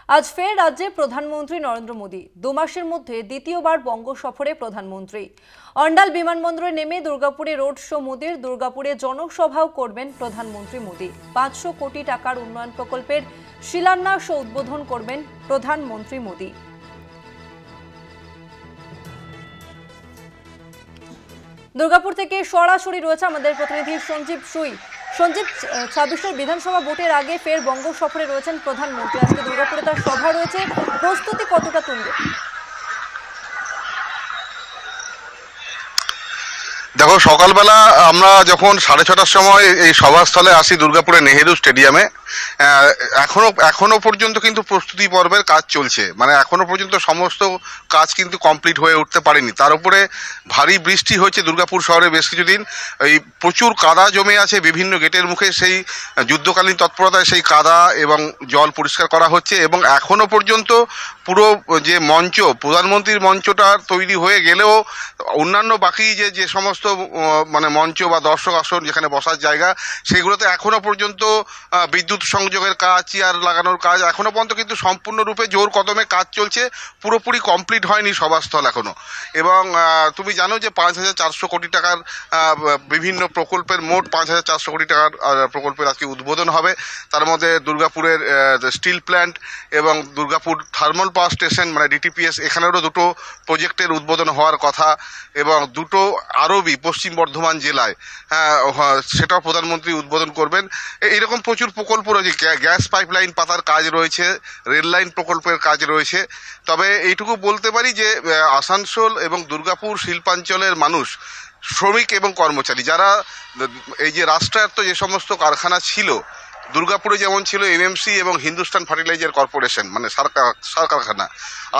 আজ ফের রাজ্যে প্রধানমন্ত্রী নরেন্দ্র মোদী 2 মাসের মধ্যে দ্বিতীয়বার বঙ্গ সফরে প্রধানমন্ত্রী। অন্ডাল বিমানবন্দরে নেমে দুর্গাপুরে রোড শো মোদীর। দুর্গাপুরে জনসভাও করবেন প্রধানমন্ত্রী মোদী। 500 কোটি টাকার উন্নয়ন প্রকল্পের শিলান্যাস ও উদ্বোধন করবেন প্রধানমন্ত্রী মোদী। দুর্গাপুর থেকে সরাসরি রয়েছে আমাদের প্রতিনিধি সঞ্জীব সুই। সঞ্জীব, 26 বিধানসভা ভোটের আগে ফের বঙ্গ সফরে রয়েছেন প্রধানমন্ত্রী। আজকে দুর্গাপুরে তার সভা রয়েছে, প্রস্তুতি কতটা তুঙ্গে? দেখো, সকালবেলা আমরা যখন 6:30টার সময় এই সভাস্থলে আসি দুর্গাপুরে নেহেরু স্টেডিয়ামে, এখনো পর্যন্ত কিন্তু প্রস্তুতি পর্বের কাজ চলছে। মানে এখনো পর্যন্ত সমস্ত কাজ কিন্তু কমপ্লিট হয়ে উঠতে পারেনি। তার উপরে ভারী বৃষ্টি হয়েছে দুর্গাপুর শহরে বেশ কিছুদিন। এই প্রচুর কাদা জমে আছে বিভিন্ন গেটের মুখে। সেই যুদ্ধকালীন তৎপরতায় সেই কাদা এবং জল পরিষ্কার করা হচ্ছে এবং এখনো পর্যন্ত পুরো যে মঞ্চ, প্রধানমন্ত্রীর মঞ্চটা তৈরি হয়ে গেলেও অন্যান্য বাকি যে সমস্ত মানে মঞ্চ বা দর্শক আসন যেখানে বসার জায়গা, সেগুলোতে এখনো পর্যন্ত বিদ্যুৎ সংযোগের কাজ, চেয়ার লাগানোর কাজ এখনো পর্যন্ত কিন্তু সম্পূর্ণরূপে জোর কদমে কাজ চলছে। পুরোপুরি কমপ্লিট হয়নি সভাস্থল এখনো। এবং তুমি জানো যে 5,400 কোটি টাকার বিভিন্ন প্রকল্পের, মোট 5,400 কোটি টাকার প্রকল্পের আজকে উদ্বোধন হবে। তার মধ্যে দুর্গাপুরের স্টিল প্ল্যান্ট এবং দুর্গাপুর থার্মাল পাওয়ার স্টেশন মানে ডিটিপিএস, এখানেরও দুটো প্রজেক্টের উদ্বোধন হওয়ার কথা। এবং দুটো আরবি পশ্চিম বর্ধমান জেলায়, সেটাও প্রধানমন্ত্রী উদ্বোধন করবেন। এইরকম প্রচুর প্রকল্প রয়েছে। গ্যাস পাইপলাইন পাতার কাজ রয়েছে, রেল লাইন প্রকল্পের কাজ রয়েছে। তবে এইটুকু বলতে পারি যে আসানসোল এবং দুর্গাপুর শিল্পাঞ্চলের মানুষ, শ্রমিক এবং কর্মচারী যারা এই যে রাষ্ট্রায়ত্ত যে সমস্ত কারখানা ছিল, দুর্গাপুরে যেমন ছিল এমএমসি এবং হিন্দুস্তান ফার্টিলাইজার কর্পোরেশন মানে সার কারখানা,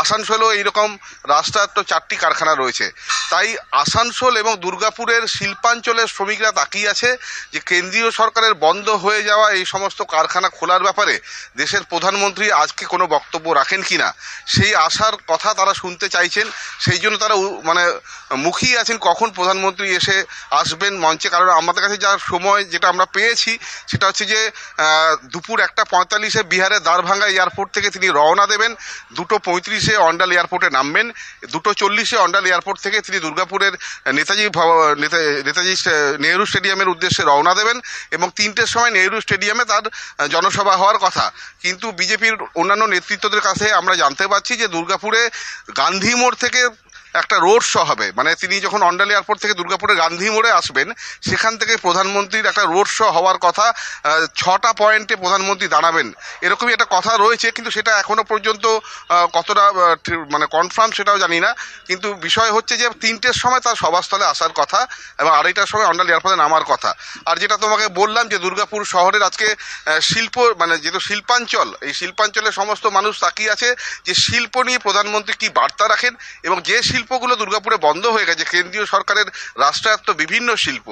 আসানসোলেও এইরকম রাষ্ট্রায়ত্ত 4টি কারখানা রয়েছে। তাই আসানসোল এবং দুর্গাপুরের শিল্পাঞ্চলের শ্রমিকরা তাকিয়ে আছে যে কেন্দ্রীয় সরকারের বন্ধ হয়ে যাওয়া এই সমস্ত কারখানা খোলার ব্যাপারে দেশের প্রধানমন্ত্রী আজকে কোনো বক্তব্য রাখেন কিনা, সেই আশার কথা তারা শুনতে চাইছেন। সেই জন্য তারা মানে মুখিয়ে আছেন কখন প্রধানমন্ত্রী এসে আসবেন মঞ্চে। কারণ আমাদের কাছে যার সময় যেটা আমরা পেয়েছি সেটা হচ্ছে যে দুপুর 1:45 বিহারের দারভাঙ্গা এয়ারপোর্ট থেকে তিনি রওনা দেবেন। 2:35 অন্ডাল এয়ারপোর্টে নামবেন। 2:40 অন্ডাল এয়ারপোর্ট থেকে তিনি দুর্গাপুরের নেতাজি নেহেরু স্টেডিয়ামের উদ্দেশ্যে রওনা দেবেন এবং 3টের সময় নেহেরু স্টেডিয়ামে তার জনসভা হওয়ার কথা। কিন্তু বিজেপির অন্যান্য নেতৃত্বদের কাছে আমরা জানতে পারছি যে দুর্গাপুরে গান্ধী মোড় থেকে একটা রোড শো হবে। মানে তিনি যখন অন্ডাল এয়ারপোর্ট থেকে দুর্গাপুরের গান্ধী মোড়ে আসবেন, সেখান থেকে প্রধানমন্ত্রীর একটা রোড শো হওয়ার কথা। 6টা পয়েন্টে প্রধানমন্ত্রী দাঁড়াবেন এরকমই একটা কথা রয়েছে, কিন্তু সেটা এখনো পর্যন্ত কতটা মানে কনফার্ম সেটাও জানি না। কিন্তু বিষয় হচ্ছে যে 3টের সময় তার সভাস্থলে আসার কথা এবং 2:30টার সময় অন্ডাল এয়ারপোর্টে নামার কথা। আর যেটা তোমাকে বললাম যে দুর্গাপুর শহরের আজকে শিল্প মানে যেহেতু শিল্পাঞ্চল, এই শিল্পাঞ্চলের সমস্ত মানুষ তাকিয়ে আছে যে শিল্প নিয়ে প্রধানমন্ত্রী কি বার্তা রাখেন। এবং যে শিল্পগুলো দুর্গাপুরে বন্ধ হয়ে গেছে, কেন্দ্রীয় সরকারের রাষ্ট্রায়ত্ত বিভিন্ন শিল্প,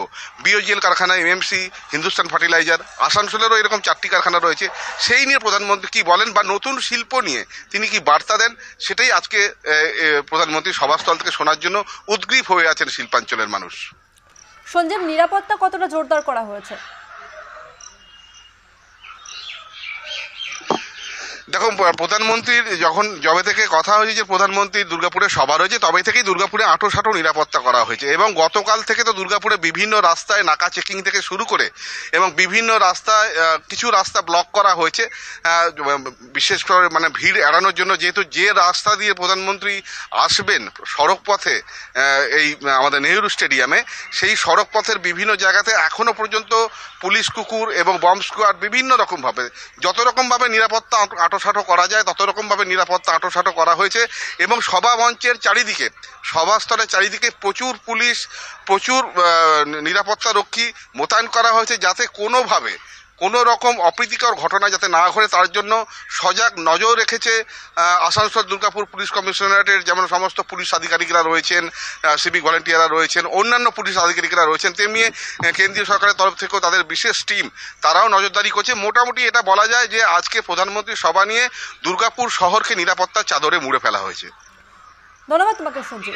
বিওজিএল কারখানা, এমএমসি, হিন্দুস্তান ফার্টিলাইজার, আসানসোলেরও এরকম 4টি কারখানা রয়েছে, সেই নিয়ে প্রধানমন্ত্রী কি বলেন বা নতুন শিল্প নিয়ে তিনি কি বার্তা দেন, সেটাই আজকে প্রধানমন্ত্রী সভাস্থল থেকে শোনার জন্য উদ্গ্রীব হয়ে আছেন শিল্পাঞ্চলের মানুষ। সঞ্জীব, নিরাপত্তা কতটা জোরদার করা হয়েছে? দেখো, প্রধানমন্ত্রীর যবে থেকে কথা হয়েছে যে প্রধানমন্ত্রীর দুর্গাপুরে সভা রয়েছে, তবে থেকেই দুর্গাপুরে আঁটো নিরাপত্তা করা হয়েছে। এবং গতকাল থেকে তো দুর্গাপুরে বিভিন্ন রাস্তায় নাকা চেকিং থেকে শুরু করে এবং বিভিন্ন রাস্তায় কিছু রাস্তা ব্লক করা হয়েছে, বিশেষ করে মানে ভিড় এড়ানোর জন্য। যেহেতু যে রাস্তা দিয়ে প্রধানমন্ত্রী আসবেন সড়ক পথে এই আমাদের নেহেরু স্টেডিয়ামে, সেই সড়ক পথের বিভিন্ন জায়গাতে এখনো পর্যন্ত পুলিশ কুকুর এবং বম্ব স্কোয়াড বিভিন্ন রকমভাবে যত রকমভাবে নিরাপত্তা আঁটোসাঁটো করা যায় তত রকমভাবে নিরাপত্তা আঁটোসাঁটো করা হয়েছে। এবং সভা মঞ্চের চারিদিকে, সভাস্থলের চারিদিকে প্রচুর পুলিশ, প্রচুর নিরাপত্তা রক্ষী মোতায়েন করা হয়েছে, যাতে কোনোভাবে কোনো রকম অপ্রীতিকর ঘটনা যাতে না ঘটে তার জন্য সজাগ নজর রেখেছে আসানসোল দুর্গাপুর পুলিশ কমিশনারেটের যেমন সমস্ত পুলিশ আধিকারিকরা রয়েছেন, সিভিক ভলেন্টিয়াররা রয়েছেন, অন্যান্য পুলিশ আধিকারিকরা রয়েছেন, তেমনি কেন্দ্রীয় সরকারের তরফ থেকেও তাদের বিশেষ টিম তারাও নজরদারি করছে। মোটামুটি এটা বলা যায় যে আজকে প্রধানমন্ত্রীর সভা নিয়ে দুর্গাপুর শহরকে নিরাপত্তার চাদরে মুড়ে ফেলা হয়েছে। ধন্যবাদ তোমাকে সঞ্জীব।